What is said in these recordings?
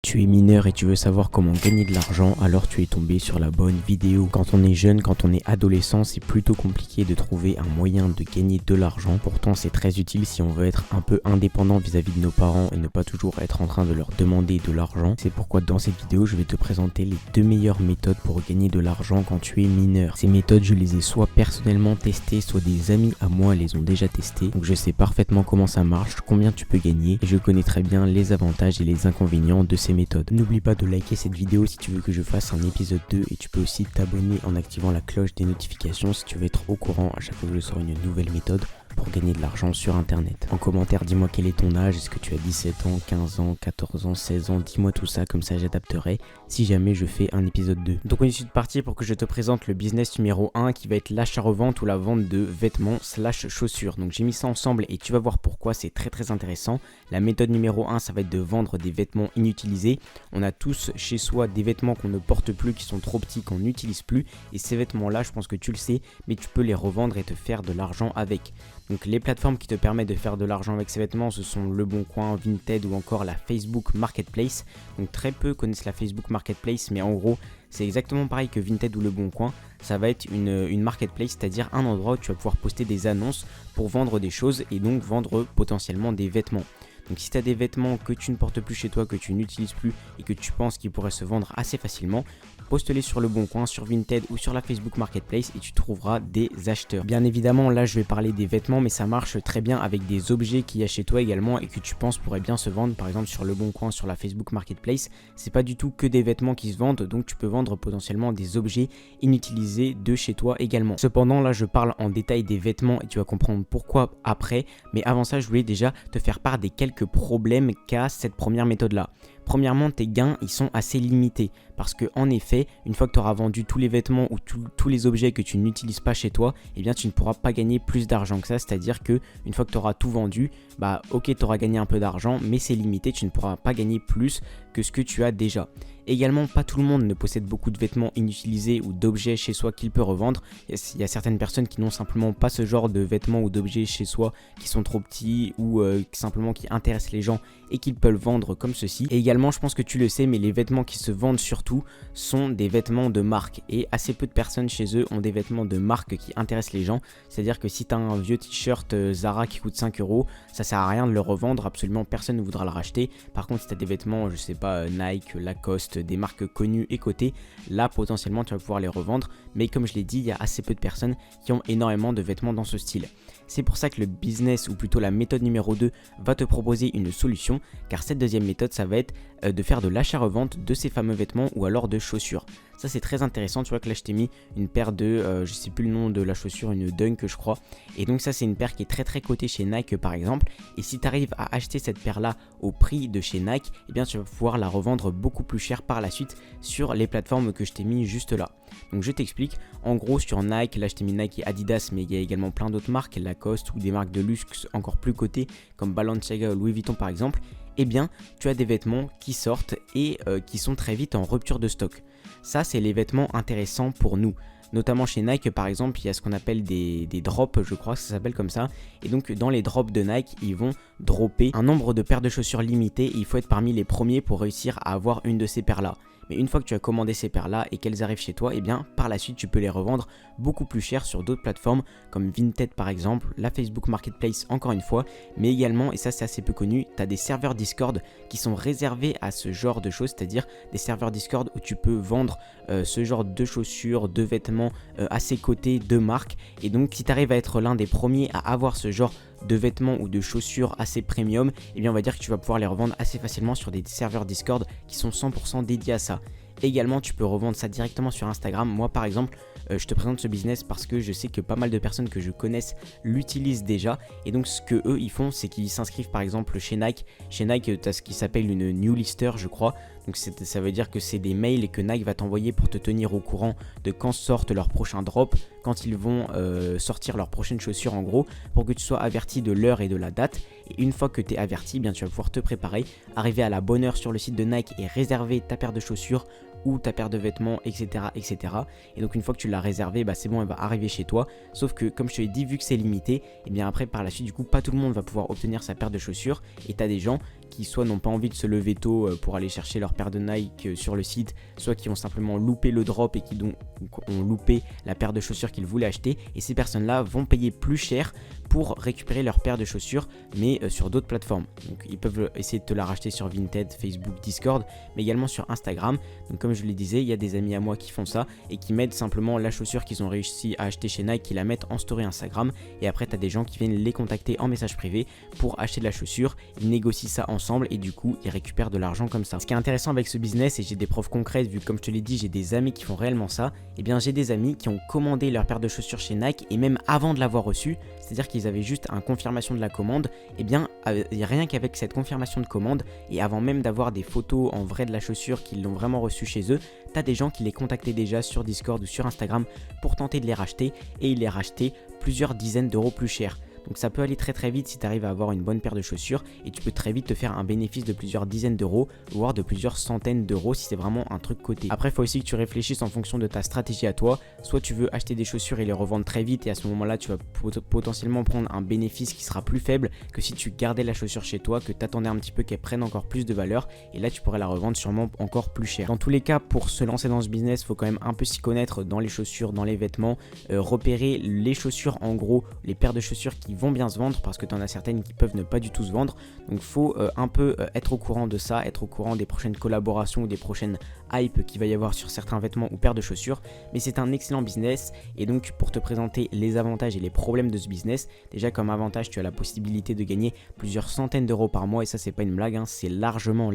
Tu es mineur et tu veux savoir comment gagner de l'argent, alors tu es tombé sur la bonne vidéo. Quand on est jeune, quand on est adolescent, c'est plutôt compliqué de trouver un moyen de gagner de l'argent. Pourtant, c'est très utile si on veut être un peu indépendant vis-à-vis de nos parents et ne pas toujours être en train de leur demander de l'argent. C'est pourquoi dans cette vidéo, je vais te présenter les 2 meilleures méthodes pour gagner de l'argent quand tu es mineur. Ces méthodes, je les ai soit personnellement testées, soit des amis à moi les ont déjà testées. Donc je sais parfaitement comment ça marche, combien tu peux gagner et je connais très bien les avantages et les inconvénients de ces méthodes. N'oublie pas de liker cette vidéo si tu veux que je fasse un épisode 2 et tu peux aussi t'abonner en activant la cloche des notifications si tu veux être au courant à chaque fois que je sors une nouvelle méthode pour gagner de l'argent sur internet. En commentaire, dis-moi quel est ton âge, est-ce que tu as 17 ans, 15 ans, 14 ans, 16 ans, dis-moi tout ça, comme ça j'adapterai si jamais je fais un épisode 2. Donc on est de parti pour que je te présente le business numéro 1 qui va être l'achat-revente ou la vente de vêtements slash chaussures. Donc j'ai mis ça ensemble et tu vas voir pourquoi, c'est très intéressant. La méthode numéro 1, ça va être de vendre des vêtements inutilisés. On a tous chez soi des vêtements qu'on ne porte plus, qui sont trop petits, qu'on n'utilise plus. Et ces vêtements-là, je pense que tu le sais, mais tu peux les revendre et te faire de l'argent avec. Donc les plateformes qui te permettent de faire de l'argent avec ces vêtements, ce sont Le Bon Coin, Vinted ou encore la Facebook Marketplace. Donc très peu connaissent la Facebook Marketplace, mais en gros, c'est exactement pareil que Vinted ou Le Bon Coin. Ça va être une marketplace, c'est-à-dire un endroit où tu vas pouvoir poster des annonces pour vendre des choses et donc vendre potentiellement des vêtements. Donc si tu as des vêtements que tu ne portes plus chez toi, que tu n'utilises plus et que tu penses qu'ils pourraient se vendre assez facilement, poste-les sur Le Bon Coin, sur Vinted ou sur la Facebook Marketplace et tu trouveras des acheteurs. Bien évidemment, là je vais parler des vêtements, mais ça marche très bien avec des objets qu'il y a chez toi également et que tu penses pourraient bien se vendre. Par exemple sur Le Bon Coin, sur la Facebook Marketplace, c'est pas du tout que des vêtements qui se vendent, donc tu peux vendre potentiellement des objets inutilisés de chez toi également. Cependant, là je parle en détail des vêtements et tu vas comprendre pourquoi après, mais avant ça je voulais déjà te faire part des quelques problèmes qu'a cette première méthode là. Premièrement, tes gains ils sont assez limités parce que en effet, une fois que tu auras vendu tous les vêtements ou tous les objets que tu n'utilises pas chez toi, eh bien tu ne pourras pas gagner plus d'argent que ça, c'est-à-dire que une fois que tu auras tout vendu, bah ok, tu auras gagné un peu d'argent, mais c'est limité, tu ne pourras pas gagner plus que ce que tu as déjà. Également, pas tout le monde ne possède beaucoup de vêtements inutilisés ou d'objets chez soi qu'il peut revendre. Il y a certaines personnes qui n'ont simplement pas ce genre de vêtements ou d'objets chez soi qui sont trop petits ou simplement qui intéressent les gens et qu'ils peuvent vendre comme ceci. Et également, je pense que tu le sais, mais les vêtements qui se vendent surtout sont des vêtements de marque et assez peu de personnes chez eux ont des vêtements de marque qui intéressent les gens. C'est-à-dire que si tu as un vieux t-shirt Zara qui coûte 5 €, ça sert à rien de le revendre, absolument personne ne voudra le racheter. Par contre, si tu as des vêtements, je sais pas, Nike, Lacoste, des marques connues et cotées, là potentiellement tu vas pouvoir les revendre, mais comme je l'ai dit, il y a assez peu de personnes qui ont énormément de vêtements dans ce style. C'est pour ça que le business ou plutôt la méthode numéro 2 va te proposer une solution, car cette deuxième méthode ça va être de faire de l'achat-revente de ces fameux vêtements ou alors de chaussures. Ça c'est très intéressant, tu vois que là je t'ai mis une paire de, je sais plus le nom de la chaussure, une Dunk je crois, et donc ça c'est une paire qui est très cotée chez Nike par exemple, et si tu arrives à acheter cette paire là au prix de chez Nike, eh bien tu vas pouvoir la revendre beaucoup plus cher par la suite sur les plateformes que je t'ai mis juste là. Donc je t'explique, en gros sur Nike, là je t'ai mis Nike et Adidas, mais il y a également plein d'autres marques, Lacoste ou des marques de luxe encore plus cotées comme Balenciaga ou Louis Vuitton par exemple, eh bien tu as des vêtements qui sortent et qui sont très vite en rupture de stock. Ça c'est les vêtements intéressants pour nous. Notamment chez Nike par exemple, il y a ce qu'on appelle des drops, je crois que ça s'appelle comme ça. Et donc dans les drops de Nike, ils vont dropper un nombre de paires de chaussures limité et il faut être parmi les premiers pour réussir à avoir une de ces paires là. Mais une fois que tu as commandé ces paires là et qu'elles arrivent chez toi, et bien par la suite tu peux les revendre beaucoup plus cher sur d'autres plateformes comme Vinted par exemple, la Facebook Marketplace encore une fois, mais également, et ça c'est assez peu connu, tu as des serveurs Discord qui sont réservés à ce genre de choses, c'est-à-dire des serveurs Discord où tu peux vendre ce genre de chaussures, de vêtements assez cotés de marque. Et donc si tu arrives à être l'un des premiers à avoir ce genre de vêtements ou de chaussures assez premium, et bien on va dire que tu vas pouvoir les revendre assez facilement sur des serveurs Discord qui sont 100% dédiés à ça. Également tu peux revendre ça directement sur Instagram. Moi par exemple je te présente ce business parce que je sais que pas mal de personnes que je connaisse l'utilisent déjà, et donc ce que eux ils font c'est qu'ils s'inscrivent par exemple chez Nike. Chez Nike tu as ce qui s'appelle une new lister je crois, donc ça veut dire que c'est des mails que Nike va t'envoyer pour te tenir au courant de quand sortent leurs prochains drops, quand ils vont sortir leurs prochaines chaussures en gros, pour que tu sois averti de l'heure et de la date. Et une fois que tu es averti, eh bien tu vas pouvoir te préparer, arriver à la bonne heure sur le site de Nike et réserver ta paire de chaussures ou ta paire de vêtements, etc. Et donc une fois que tu l'as réservé, bah c'est bon, elle va arriver chez toi. Sauf que comme je te l'ai dit, vu que c'est limité, et bien après par la suite du coup pas tout le monde va pouvoir obtenir sa paire de chaussures, et tu as des gens qui soit n'ont pas envie de se lever tôt pour aller chercher leur paire de Nike sur le site, soit qui ont simplement loupé le drop et qui donc ont loupé la paire de chaussures qu'ils voulaient acheter, et ces personnes-là vont payer plus cher pour récupérer leur paire de chaussures, mais sur d'autres plateformes. Donc ils peuvent essayer de te la racheter sur Vinted, Facebook, Discord, mais également sur Instagram. Donc comme je le disais, il y a des amis à moi qui font ça et qui mettent simplement la chaussure qu'ils ont réussi à acheter chez Nike, qui la mettent en story Instagram, et après tu as des gens qui viennent les contacter en message privé pour acheter de la chaussure. Ils négocient ça ensemble et du coup ils récupèrent de l'argent comme ça. Ce qui est intéressant avec ce business, et j'ai des preuves concrètes vu que comme je te l'ai dit j'ai des amis qui font réellement ça, et bien j'ai des amis qui ont commandé leur paire de chaussures chez Nike et même avant de l'avoir reçue, c'est-à-dire qu'ils avaient juste une confirmation de la commande, et bien rien qu'avec cette confirmation de commande et avant même d'avoir des photos en vrai de la chaussure qu'ils l'ont vraiment reçue chez eux, tu as des gens qui les contactaient déjà sur Discord ou sur Instagram pour tenter de les racheter, et ils les rachetaient plusieurs dizaines d'euros plus cher. Donc ça peut aller très très vite si tu arrives à avoir une bonne paire de chaussures, et tu peux très vite te faire un bénéfice de plusieurs dizaines d'euros, voire de plusieurs centaines d'euros si c'est vraiment un truc coté. Après il faut aussi que tu réfléchisses en fonction de ta stratégie à toi. Soit tu veux acheter des chaussures et les revendre très vite, et à ce moment là tu vas potentiellement prendre un bénéfice qui sera plus faible que si tu gardais la chaussure chez toi, que tu attendais un petit peu qu'elle prenne encore plus de valeur, et là tu pourrais la revendre sûrement encore plus cher. Dans tous les cas, pour se lancer dans ce business, il faut quand même un peu s'y connaître dans les chaussures, dans les vêtements, repérer les chaussures, en gros les paires de chaussures qui vont bien se vendre, parce que tu en as certaines qui peuvent ne pas du tout se vendre. Donc faut un peu être au courant de ça, être au courant des prochaines collaborations ou des prochaines hype qu'il va y avoir sur certains vêtements ou paires de chaussures. Mais c'est un excellent business, et donc pour te présenter les avantages et les problèmes de ce business, déjà comme avantage tu as la possibilité de gagner plusieurs centaines d'euros par mois, et ça c'est pas une blague, hein, c'est largement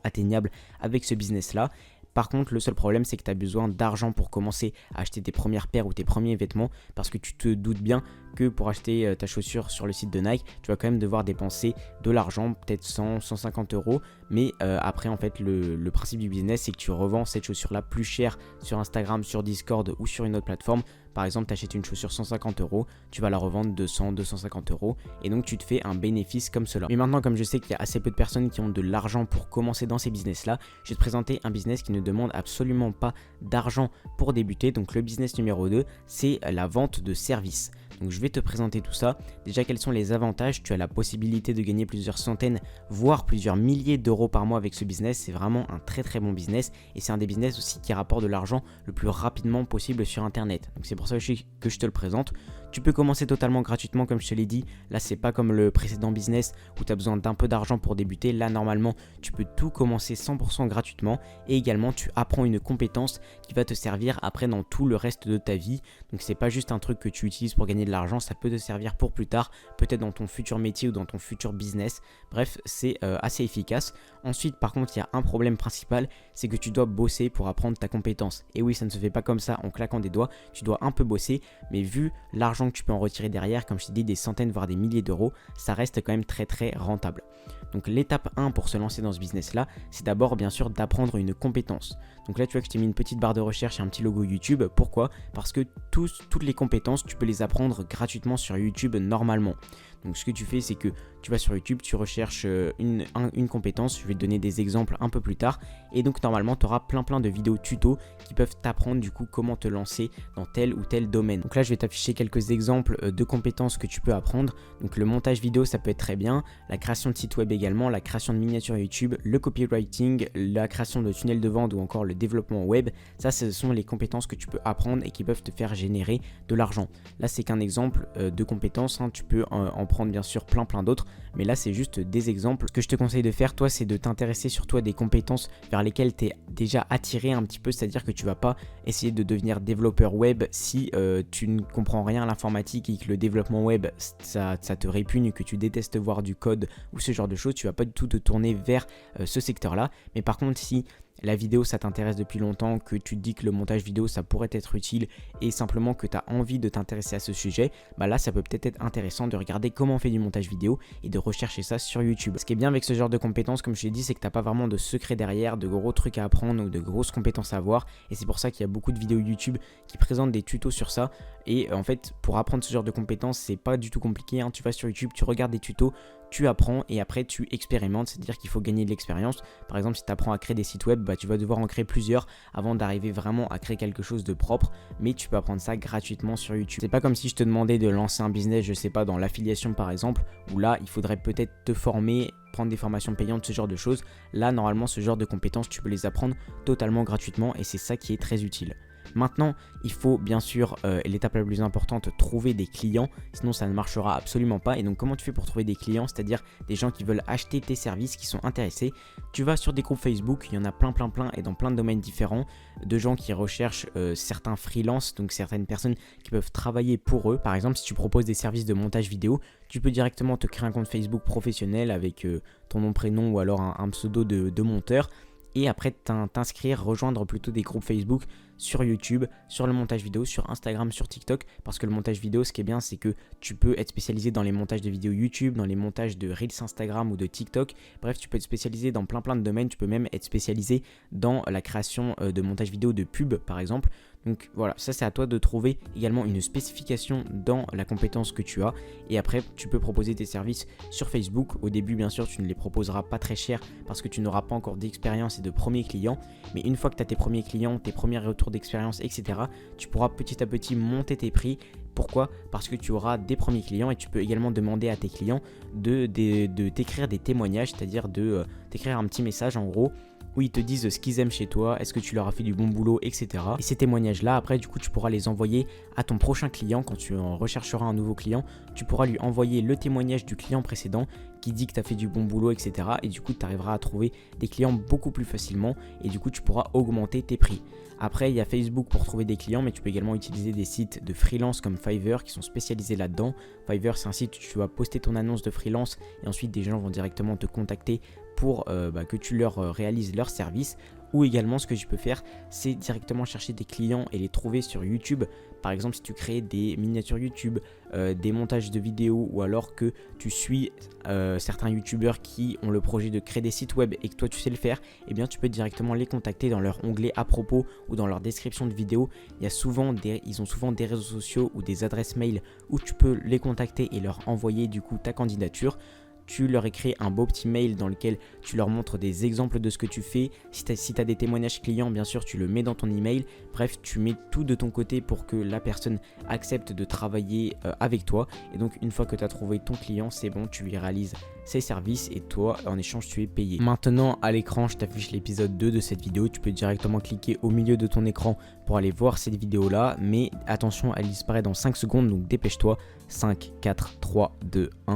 atteignable avec ce business là. Par contre, le seul problème, c'est que tu as besoin d'argent pour commencer à acheter tes premières paires ou tes premiers vêtements, parce que tu te doutes bien que pour acheter ta chaussure sur le site de Nike, tu vas quand même devoir dépenser de l'argent, peut-être 100, 150 euros. Mais après, en fait, le principe du business, c'est que tu revends cette chaussure-là plus cher sur Instagram, sur Discord ou sur une autre plateforme. Par exemple, tu achètes une chaussure 150 euros, tu vas la revendre 200, 250 euros, et donc tu te fais un bénéfice comme cela. Mais maintenant, comme je sais qu'il y a assez peu de personnes qui ont de l'argent pour commencer dans ces business-là, je vais te présenter un business qui ne demande absolument pas d'argent pour débuter. Donc le business numéro 2, c'est la vente de services. Donc je vais te présenter tout ça. Déjà, quels sont les avantages? Tu as la possibilité de gagner plusieurs centaines, voire plusieurs milliers d'euros par mois avec ce business. C'est vraiment un très très bon business, et c'est un des business aussi qui rapporte de l'argent le plus rapidement possible sur internet. Donc c'est pour ça que je te le présente. Tu peux commencer totalement gratuitement, comme je te l'ai dit. Là, c'est pas comme le précédent business où tu as besoin d'un peu d'argent pour débuter. Là, normalement, tu peux tout commencer 100% gratuitement, et également tu apprends une compétence qui va te servir après dans tout le reste de ta vie. Donc c'est pas juste un truc que tu utilises pour gagner de l'argent, ça peut te servir pour plus tard, peut-être dans ton futur métier ou dans ton futur business. Bref, c'est assez efficace. Ensuite, par contre, il y a un problème principal, c'est que tu dois bosser pour apprendre ta compétence. Et oui, ça ne se fait pas comme ça en claquant des doigts, tu dois un peu bosser, mais vu l'argent que tu peux en retirer derrière, comme je t'ai dit, des centaines voire des milliers d'euros, ça reste quand même très très rentable. Donc l'étape 1 pour se lancer dans ce business là, c'est d'abord bien sûr d'apprendre une compétence. Donc là tu vois que je t'ai mis une petite barre de recherche et un petit logo YouTube. Pourquoi? Parce que toutes les compétences tu peux les apprendre gratuitement sur YouTube normalement. Donc ce que tu fais, c'est que tu vas sur YouTube, tu recherches une compétence, je vais te donner des exemples un peu plus tard, et donc normalement tu auras plein de vidéos tuto qui peuvent t'apprendre du coup comment te lancer dans tel ou tel domaine. Donc là je vais t'afficher quelques exemples de compétences que tu peux apprendre. Donc le montage vidéo, ça peut être très bien, la création de site web également, la création de miniatures YouTube, le copywriting, la création de tunnels de vente ou encore le développement web. Ça, ce sont les compétences que tu peux apprendre et qui peuvent te faire générer de l'argent. Là c'est qu'un exemple de compétences, hein. Tu peux en prendre bien sûr plein d'autres, mais là c'est juste des exemples. Ce que je te conseille de faire toi, c'est de t'intéresser surtout à des compétences vers lesquelles tu es déjà attiré un petit peu, c'est-à-dire que tu vas pas essayer de devenir développeur web si tu ne comprends rien à l'informatique et que le développement web ça te répugne, que tu détestes voir du code ou ce genre de choses. Tu vas pas du tout te tourner vers ce secteur là. Mais par contre, si la vidéo ça t'intéresse depuis longtemps, que tu te dis que le montage vidéo ça pourrait être utile, et simplement que tu as envie de t'intéresser à ce sujet, bah là ça peut peut-être être intéressant de regarder comment on fait du montage vidéo et de rechercher ça sur YouTube. Ce qui est bien avec ce genre de compétences, comme je t'ai dit, c'est que tu n'as pas vraiment de secret derrière, de gros trucs à apprendre ou de grosses compétences à avoir, et c'est pour ça qu'il y a beaucoup de vidéos YouTube qui présentent des tutos sur ça. Et en fait, pour apprendre ce genre de compétences, c'est pas du tout compliqué, hein. Tu vas sur YouTube, tu regardes des tutos, tu apprends et après tu expérimentes, c'est-à-dire qu'il faut gagner de l'expérience. Par exemple, si tu apprends à créer des sites web, bah, tu vas devoir en créer plusieurs avant d'arriver vraiment à créer quelque chose de propre, mais tu peux apprendre ça gratuitement sur YouTube. C'est pas comme si je te demandais de lancer un business, je sais pas, dans l'affiliation par exemple, où là il faudrait peut-être te former prendre des formations payantes, ce genre de choses. Là, normalement, ce genre de compétences, tu peux les apprendre totalement gratuitement et c'est ça qui est très utile. Maintenant, il faut bien sûr, l'étape la plus importante, trouver des clients, sinon ça ne marchera absolument pas. Et donc comment tu fais pour trouver des clients, c'est-à-dire des gens qui veulent acheter tes services, qui sont intéressés? Tu vas sur des groupes Facebook, il y en a plein et dans plein de domaines différents, de gens qui recherchent certains freelances, donc certaines personnes qui peuvent travailler pour eux. Par exemple, si tu proposes des services de montage vidéo, tu peux directement te créer un compte Facebook professionnel avec ton nom, prénom ou alors un pseudo de monteur. Et après t'inscrire, rejoindre plutôt des groupes Facebook sur YouTube, sur le montage vidéo, sur Instagram, sur TikTok. Parce que le montage vidéo, ce qui est bien, c'est que tu peux être spécialisé dans les montages de vidéos YouTube, dans les montages de Reels Instagram ou de TikTok. Bref, tu peux être spécialisé dans plein de domaines. Tu peux même être spécialisé dans la création de montage vidéo de pub, par exemple. Donc voilà, ça c'est à toi de trouver également une spécification dans la compétence que tu as. Et après, tu peux proposer tes services sur Facebook. Au début, bien sûr, tu ne les proposeras pas très cher parce que tu n'auras pas encore d'expérience et de premiers clients. Mais une fois que tu as tes premiers clients, tes premiers retours d'expérience, etc., tu pourras petit à petit monter tes prix. Pourquoi? Parce que tu auras des premiers clients et tu peux également demander à tes clients de t'écrire des témoignages, c'est-à-dire de t'écrire un petit message en gros où ils te disent ce qu'ils aiment chez toi, est-ce que tu leur as fait du bon boulot, etc. Et ces témoignages-là, après, du coup, tu pourras les envoyer à ton prochain client. Quand tu en rechercheras un nouveau client, tu pourras lui envoyer le témoignage du client précédent qui dit que tu as fait du bon boulot, etc. Et du coup, tu arriveras à trouver des clients beaucoup plus facilement et du coup, tu pourras augmenter tes prix. Après, il y a Facebook pour trouver des clients, mais tu peux également utiliser des sites de freelance comme Fiverr qui sont spécialisés là-dedans. Fiverr, c'est un site où tu vas poster ton annonce de freelance et ensuite des gens vont directement te contacter pour que tu leur réalises leur service. Ou également, ce que tu peux faire, c'est directement chercher des clients et les trouver sur YouTube. Par exemple, si tu crées des miniatures YouTube, des montages de vidéos, ou alors que tu suis certains YouTubeurs qui ont le projet de créer des sites web et que toi tu sais le faire, eh bien tu peux directement les contacter dans leur onglet à propos ou dans leur description de vidéo. Ils ont souvent des réseaux sociaux ou des adresses mail où tu peux les contacter et leur envoyer du coup ta candidature. Tu leur écris un beau petit mail dans lequel tu leur montres des exemples de ce que tu fais. Si tu as des témoignages clients, bien sûr, tu le mets dans ton email. Bref, tu mets tout de ton côté pour que la personne accepte de travailler avec toi. Et donc, une fois que tu as trouvé ton client, c'est bon, tu lui réalises ses services et toi, en échange, tu es payé. Maintenant, à l'écran, je t'affiche l'épisode 2 de cette vidéo. Tu peux directement cliquer au milieu de ton écran pour aller voir cette vidéo-là. Mais attention, elle disparaît dans 5 secondes, donc dépêche-toi. 5, 4, 3, 2, 1.